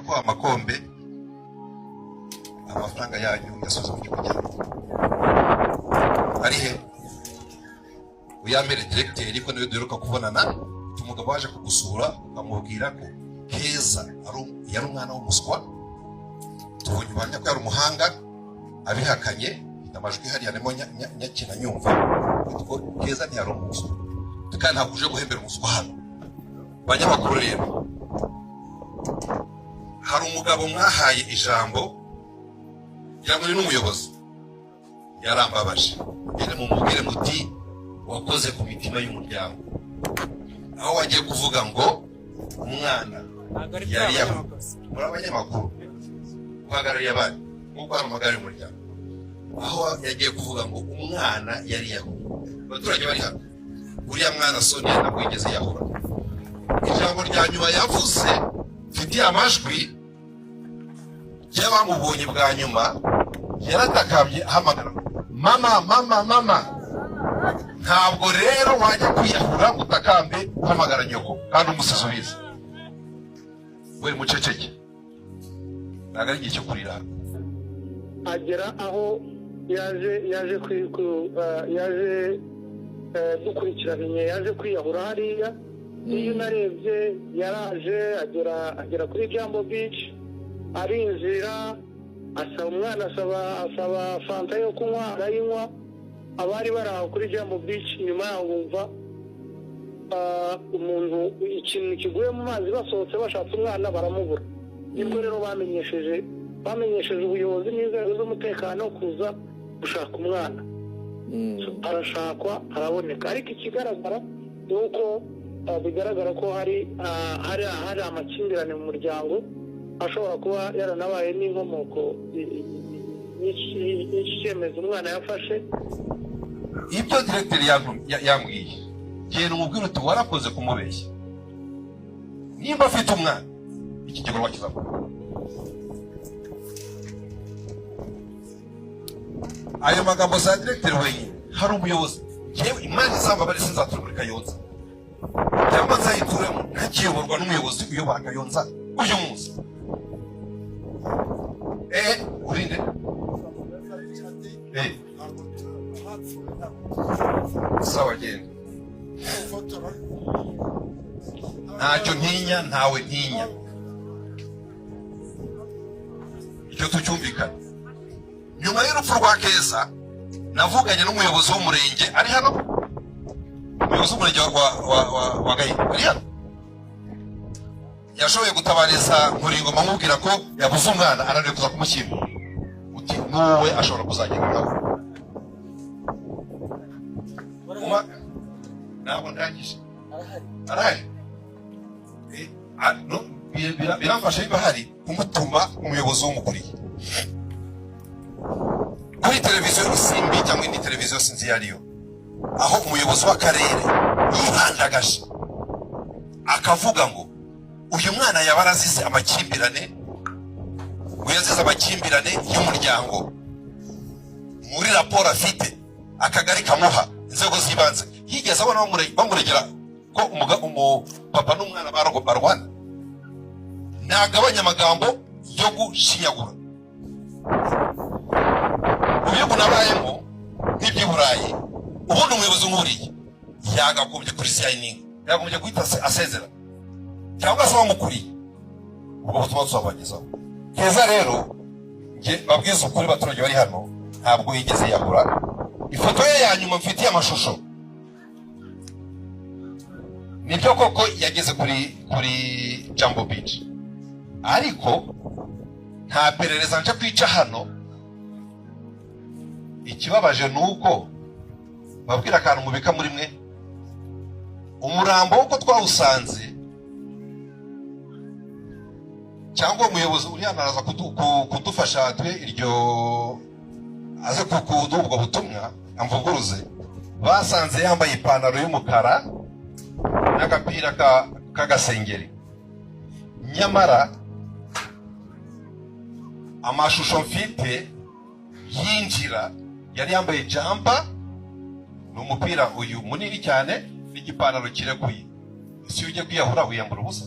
nyakubahwa Makombe amafaranga yanyu yasubiza mu gihugu cyacu ari he uyambere directeur ko niwe duheruka kubonana umugabo waje kugusura amubwira ko Keza yari umwana w'umuswa tubonye banya ko yari umuhanga abihakanye amajwi hari yarimo nyakina nyumva ko Keza ntiyari umuswa kandi ntakuje guhembera umuswa hano banyamakuru rero hari umugabo mwahaye ijambo yamuri n'umuyobozi yarambabaje yene mumubwire muti wakoze ku mitima y'umuryango aho wagiye kuvuga ngo umwana yari muri abanyamakuru uhagarariye abandi nk'uko hari amagare y'umuryango aho yagiye kuvuga ngo umwana yari abaturage bari hano uriya mwana Sonia ntabwo yigeze yahura ijambo rya nyuma yavuze mfitiye amajwi y'abamubonye bwa nyuma yaratakambye ahamagara mama ntabwo rero wajya kwiyahura utakambe uhamagara nyoko kandi umusizi ubizi we muceceke ntabwo ari igihe cyo kurira agera aho yaje dukurikiranye yaje kwiyahura hariya iyo narebye yaraje agera kuri Jambo Beach arinjira asaba umwana asaba fanta yo kunywa arayinywa abari baraho kuri Jambo Beach nyuma yaho bumva umuntu ikintu kiguye mu mazi basohotse bashatse umwana baramubura nibwo rero bamenyesheje ubuyobozi n'inzego z'umutekano kuza gushaka umwana arashakwa araboneka ariko ikigaragara ni uko bigaragara ko hari amakimbirane mu muryango ashobora kuba yaranabaye n'inkomoko y'iki cyemezo umwana yafashe ibyo directeur yambwiye genda umubwire uti warakoze kumubeshya nimba afite umwana iki gikorwa kizakora ayo magambo za directeur wenyine hari umuyobozi yewe imana izamba bari sinzatura muri Kayonza cyangwa nzayituremo ntakiyoborwa n'umuyobozi uyobora Kayonza uyu munsi urinde sawa genda ntacyo ntinya ntawe ntinya icyo tucyumvikana nyuma y'urupfu rwa Keza navuganye n'umuyobozi w'umurenge ari hano umuyobozi w'umurenge wa Gayi ari hano yashoboye gutabariza Nkuringoma amubwira ko yabuze umwana ararekuza kuza kumushyingura uti nuwe ashobora kuzagenda nawe ntabwo ndangije arahari biramfasha biba hari kumutuma umuyobozi w'umukuriye kuri televiziyo Isimbi cyangwa indi televiziyo sinzi iyo ariyo aho umuyobozi w'akarere yihandagaje akavuga ngo uyu mwana yaba arazize amakimbirane yazize amakimbirane y'umuryango muri raporo afite akagari kamuha inzego z'ibanze yigeze abona bamuregera ko umupapa n'umwana barwana ntagabanya amagambo yo gushinyagura ubihugu nabayemo nk'iby'Iburayi ubundi umuyobozi nk'uriye yagagombye kuri signing yagagombye guhita asezera cyangwa se bamukuriye ubwo butumwa tuzabagezaho Keza rero nge babwiza ukuri baturage bari hano ntabwo yigeze yagura ifoto ye ya nyuma mfitiye amashusho nibyo koko yageze kuri Jambo Beach ariko nta perereza nje kwica hano ikibabaje nuko babwira akantu mubika muri mwe umurambo uko twawusanze cyangwa umuyobozi uri hano araza kudufasha twe iryo aze kukuduha ubwo butumwa amvuguruze basanze yambaye ipantaro y'umukara n'agapira k'agasengeri nyamara amashusho mfite yinjira yari yambaye jumper n'umupira uyu munini cyane n'igipantaro kireguye isi ujye kwiyahura wiyambura ubusa